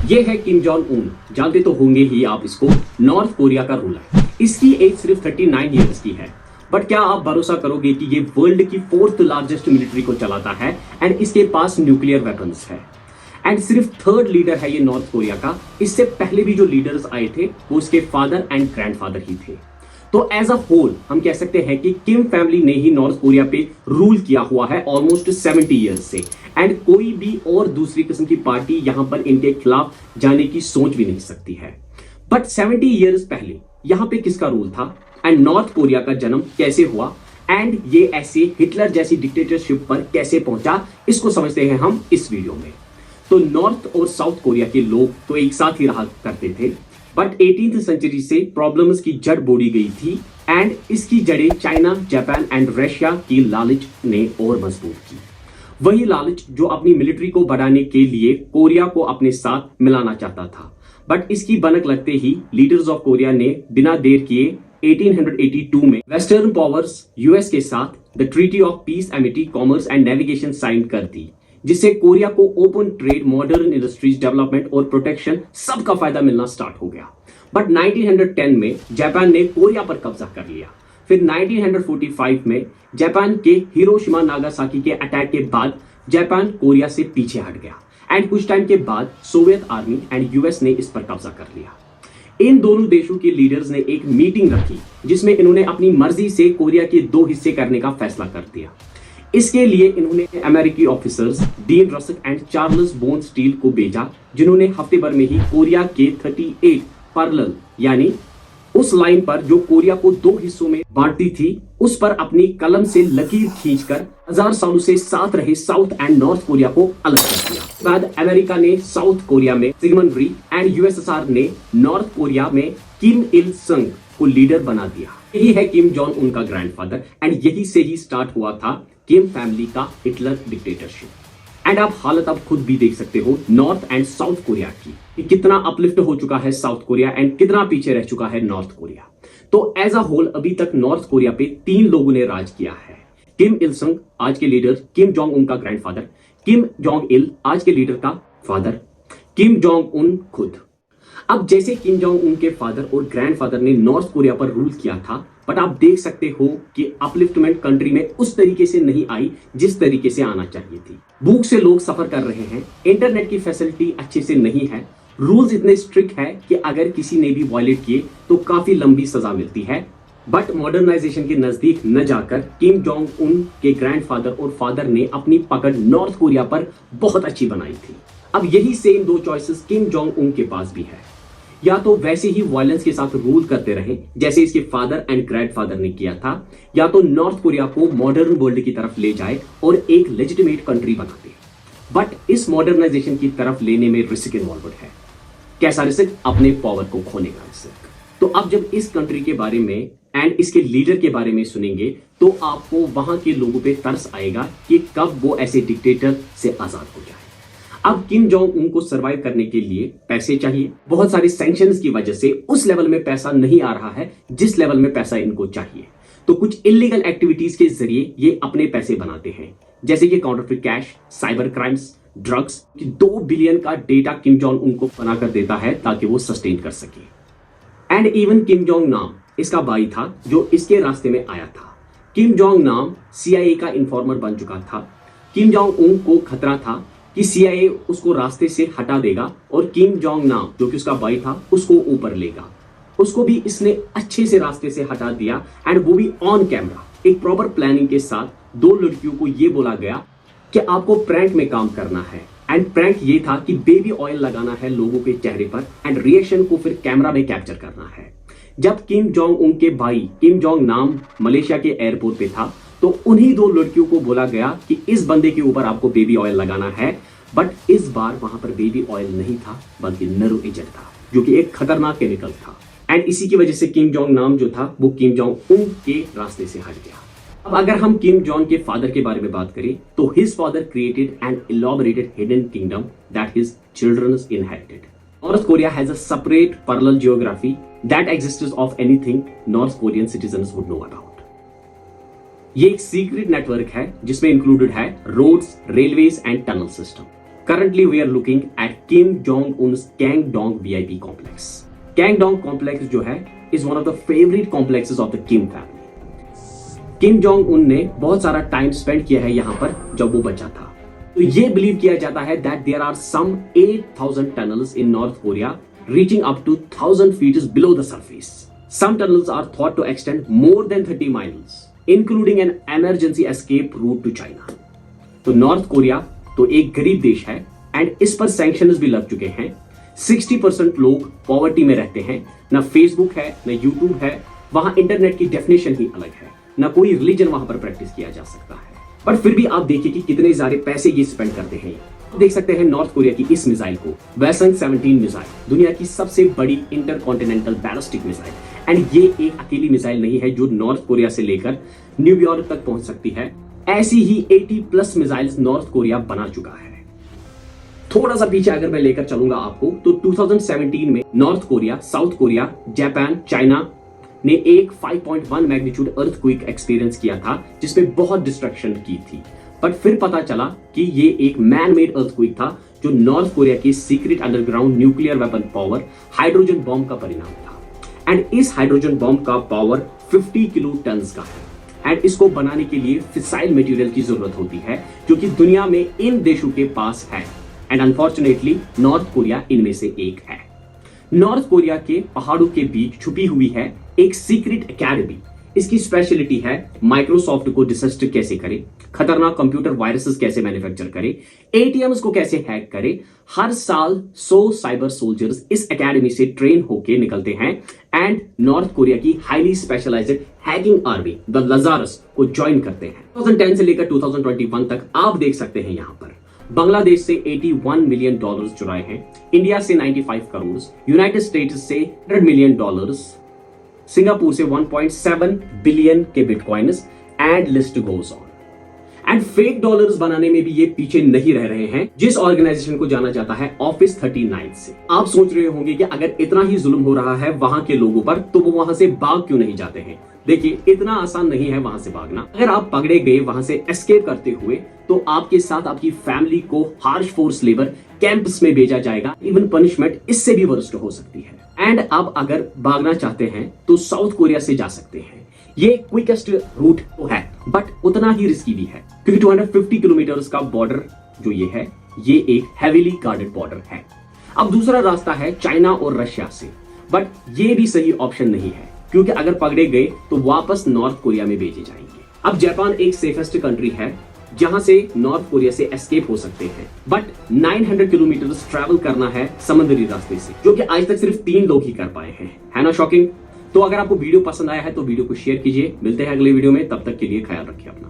ये है Kim Jong Un. जानते तो होंगे ही आप इसको, नॉर्थ कोरिया का रूलर। इसकी एज सिर्फ 39 ईयर्स की है। बट क्या आप भरोसा करोगे कि ये वर्ल्ड की 4th लार्जेस्ट मिलिट्री को चलाता है एंड इसके पास न्यूक्लियर वेपन्स है। एंड सिर्फ 3rd लीडर है ये नॉर्थ कोरिया का। इससे पहले भी जो लीडर्स आए थे वो उसके फादर एंड ग्रैंडफादर ही थे। तो एज अ होल हम कह सकते हैं कि किम फैमिली ने ही नॉर्थ कोरिया पे रूल किया हुआ है ऑलमोस्ट 70 ईयर्स से। एंड कोई भी और दूसरी किस्म की पार्टी यहां पर इनके खिलाफ जाने की सोच भी नहीं सकती है। बट 70 ईयर्स पहले यहां पे किसका रूल था एंड नॉर्थ कोरिया का जन्म कैसे हुआ एंड ये ऐसे हिटलर जैसी डिक्टेटरशिप पर कैसे पहुंचा, इसको समझते हैं हम इस वीडियो में। तो नॉर्थ और साउथ कोरिया के लोग तो एक साथ ही रहा करते थे, बट 18th सेंचुरी से प्रॉब्लम्स की जड़ बोड़ी गई थी एंड इसकी जड़ें चाइना, जापान एंड रशिया की लालच ने और मजबूत की। वही लालच जो अपनी मिलिट्री को बढ़ाने के लिए कोरिया को अपने साथ मिलाना चाहता था। बट इसकी बनक लगते ही लीडर्स ऑफ कोरिया ने बिना देर किए 1882 में वेस्टर्न पावर्स यूएस के साथ the treaty of peace, amity, commerce and navigation sign कर दी, जिससे कोरिया को open trade, modern industries development और प्रोटेक्शन सबका फायदा मिलना स्टार्ट हो गया। बट 1910 में जापान ने कोरिया पर कब्जा कर लिया। फिर 1945 में जापान के हिरोशिमा नागासाकी के अटैक के बाद जापान कोरिया से पीछे हट गया एंड कुछ टाइम के बाद सोवियत आर्मी एंड यूएस ने इस पर कब्जा कर लिया। इन दोनों देशों के लीडर्स ने एक मीटिंग रखी जिसमें इन्होंने अपनी मर्जी से कोरिया के 2 हिस्से करने का फैसला कर दिया। इसके लिए इन्होंने अमेरिकी ऑफिसर्स डीन रसक एंड चार्ल्स बोन स्टील को भेजा, जिन्होंने हफ्ते भर में ही कोरिया के 38 पैरेलल यानी उस लाइन पर जो कोरिया को 2 हिस्सों में बांटती थी उस पर अपनी कलम से लकीर खींचकर 1000 सालों से साथ रहे साउथ एंड नॉर्थ कोरिया को अलग कर दिया। बाद अमेरिका ने साउथ कोरिया में सिगमंड री एंड यूएसएसआर ने नॉर्थ कोरिया में किम इल संग को लीडर बना दिया। यही है किम जोंग उन का ग्रैंडफादर एंड यही से ही स्टार्ट हुआ था किम फैमिली का हिटलर डिक्टेटरशिप। एंड आप हालत आप खुद भी देख सकते हो नॉर्थ एंड साउथ कोरिया की, कि कितना अपलिफ्ट हो चुका है साउथ कोरिया एंड कितना पीछे रह चुका है नॉर्थ कोरिया। तो एज अ होल अभी तक नॉर्थ कोरिया पे 3 लोगों ने राज किया है। किम इल संग आज के लीडर, किम जोंग उन का ग्रैंडफादर, किम जोंग इल आज के लीडर का फादर, किम जोंग उन खुद। अब जैसे किम जोंग उन के फादर और ग्रैंडफादर ने नॉर्थ कोरिया पर रूल किया था, बट आप देख सकते हो कि अपलिफ्टमेंट कंट्री में उस तरीके से नहीं आई जिस तरीके से आना चाहिए थी। भूख से लोग सफर कर रहे हैं, इंटरनेट की फैसिलिटी अच्छे से नहीं है, रूल्स इतने स्ट्रिक्ट है कि अगर किसी ने भी वायलेट किए तो काफी लंबी सजा मिलती है। बट मॉडर्नाइजेशन के नजदीक न जाकर किम जोंग उन के ग्रैंडफादर और फादर ने अपनी पकड़ नॉर्थ कोरिया पर बहुत अच्छी बनाई थी। अब यही same 2 choices Kim Jong Un के पास भी है। या तो वैसे ही वायलेंस के साथ रूल करते रहे जैसे इसके फादर एंड ग्रैंडफादर ने किया था, या तो नॉर्थ कोरिया को मॉडर्न वर्ल्ड की तरफ ले जाए और एक लेजिटिमेट कंट्री बना दे। बट इस मॉडर्नाइजेशन की तरफ लेने में रिस्क इन्वॉल्व है। कैसा रिस्क? अपने पावर को खोने का रिस्क। तो अब जब इस कंट्री के बारे में एंड इसके लीडर के बारे में सुनेंगे तो आपको वहां के लोगों पे तरस आएगा कि कब वो ऐसे डिक्टेटर से आजाद हो जाए। अब किम जोंग उन को सरवाइव करने के लिए पैसे चाहिए। बहुत सारे सैंक्शंस की वजह से उस लेवल में पैसा नहीं आ रहा है जिस लेवल में पैसा इनको चाहिए। तो कुछ इलीगल एक्टिविटीज के जरिए ये अपने पैसे बनाते हैं, जैसे कि counterfeit cash, cyber crimes, drugs. 2 billion का डेटा किम जोंग उनको बनाकर देता है ताकि वो सस्टेन कर सके। एंड इवन किम जोंग नाम इसका भाई था जो इसके रास्ते में आया था। किम जोंग नाम CIA का इन्फॉर्मर बन चुका था। किम जोंग उन को खतरा था कि CIA उसको रास्ते से हटा देगा और किम जोंग नाम जो कि उसका भाई था उसको ऊपर लेगा। उसको भी इसने अच्छे से रास्ते से हटा दिया एंड वो भी ऑन कैमरा। एक प्रॉपर प्लानिंग के साथ 2 लड़कियों को ये बोला गया कि आपको प्रैंक में काम करना है। एंड प्रैंक ये था कि बेबी ऑयल लगाना है लोगों के चेहरे पर एंड रिएक्शन को फिर कैमरा में कैप्चर करना है। जब किम जोंग उन के भाई किम जोंग नाम मलेशिया के एयरपोर्ट पे था तो उन्हीं 2 लड़कियों को बोला गया कि इस बंदे के ऊपर आपको बेबी ऑयल लगाना है। बट इस बार वहां पर बेबी ऑयल नहीं था बल्कि नरो एजेंट था, जो कि एक खतरनाक केमिकल था। एंड इसी की वजह से किम जोंग नाम जो था वो किम जोंग उन के रास्ते से हट गया। अब अगर हम किम जोंग के फादर के बारे में बात करें तो his father created an elaborated hidden kingdom that his children inherited. North Korea has a separate parallel geography that exists of anything North Korean citizens would know about. ये एक secret network है जिसमें इंक्लूडेड है roads, railways and tunnel system. Currently, we are looking at Kim Jong-un's Kangdong VIP complex. Kangdong complex जो है is one of the favorite complexes of the Kim family. Kim Jong Un ने बहुत सारा time spend किया है यहाँ पर जब वो बचा था। तो ये बिलीव किया जाता है that there are some 8,000 tunnels in North Korea reaching up to 1,000 feet below the surface. Some tunnels are thought to extend more than 30 miles, including an emergency escape route to China. तो north Korea तो एक गरीब देश है and इस पर sanctions भी लग चुके हैं। 60% लोग पॉवर्टी में रहते हैं, ना फेसबुक है ना यूट्यूब है, वहां इंटरनेट की डेफिनेशन ही अलग है, ना कोई रिलीजन वहां पर प्रैक्टिस किया जा सकता है। पर फिर भी आप देखिए कि कितने सारे पैसे ये स्पेंड करते हैं। देख सकते हैं नॉर्थ कोरिया की इस मिसाइल को, वेसंग 17 मिसाइल, दुनिया की सबसे बड़ी इंटरकॉन्टिनेंटल बैलिस्टिक मिसाइल। एंड ये एक अकेली मिसाइल नहीं है जो नॉर्थ कोरिया से लेकर न्यूयॉर्क तक पहुंच सकती है। ऐसी ही 80+ मिसाइल्स नॉर्थ कोरिया बना चुका है। थोड़ा सा पीछे अगर मैं लेकर चलूंगा आपको तो 2017 में north Korea, south Korea, Japan, China ने एक 5.1 मैग्नीट्यूड अर्थक्वेक एक्सपीरियंस किया था जिसमें बहुत डिस्ट्रक्शन की थी। बट फिर पता चला कि ये एक मैन मेड अर्थक्वेक था जो नॉर्थ कोरिया के secret underground nuclear weapon power hydrogen bomb का परिणाम था। एंड इस हाइड्रोजन बॉम्ब का पावर 50 किलो टन का है एंड इसको बनाने के लिए फिसाइल मटेरियल की जरूरत होती है जो कि दुनिया में इन देशों के पास है एंड अनफॉर्चुनेटली नॉर्थ कोरिया इनमें से एक है। नॉर्थ कोरिया के पहाड़ों के बीच छुपी हुई है एक सीक्रेट एकेडमी। इसकी स्पेशलिटी है माइक्रोसॉफ्ट को डिसस्टर कैसे करे, खतरनाक कंप्यूटर वायरसेस कैसे मैन्युफैक्चर करे, एटीएम्स को कैसे हैक करे। हर साल 100 साइबर सोल्जर्स इस एकेडमी से ट्रेन होके निकलते हैं एंड नॉर्थ कोरिया की highly specialised hacking army the Lazarus को ज्वाइन करते हैं। 2010 से लेकर 2021 तक आप देख सकते हैं यहाँ पर बांग्लादेश से $81 मिलियन चुराए हैं, इंडिया से 95 करोड़, यूनाइटेड स्टेट्स से $100 मिलियन, सिंगापुर से 1.7 बिलियन के bitcoins and list goes on. And fake dollars बनाने में भी ये पीछे नहीं रह रहे हैं, जिस ऑर्गेनाइजेशन को जाना जाता है ऑफिस 39 से। आप सोच रहे होंगे कि अगर इतना ही जुल्म हो रहा है वहां के लोगों पर तो वो वहां से भाग क्यों नहीं जाते हैं। देखिए इतना आसान नहीं है वहां से भागना। अगर आप पकड़े गए वहां से एस्केप करते हुए तो आपके साथ आपकी फैमिली को हार्श फोर्स लेबर कैंप्स में भेजा जाएगा। इवन पनिशमेंट इससे भी वर्स्ट हो सकती है। एंड आप अगर भागना चाहते हैं तो साउथ कोरिया से जा सकते हैं। ये क्विकेस्ट रूट तो है बट उतना ही रिस्की भी है क्योंकि 250 किलोमीटर का बॉर्डर जो ये है ये एक हेवीली गार्डेड बॉर्डर है। अब दूसरा रास्ता है चाइना और रशिया से, बट ये भी सही ऑप्शन नहीं है क्योंकि अगर पकड़े गए तो वापस नॉर्थ कोरिया में भेजे जाएंगे। अब जापान एक सेफेस्ट कंट्री है जहां से नॉर्थ कोरिया से एस्केप हो सकते हैं, बट 900 किलोमीटर ट्रैवल करना है समुद्री रास्ते से, जो कि आज तक सिर्फ 3 लोग ही कर पाए हैं। है ना शॉकिंग? तो अगर आपको वीडियो पसंद आया है तो वीडियो को शेयर कीजिए। मिलते हैं अगले वीडियो में, तब तक के लिए ख्याल रखिए अपना।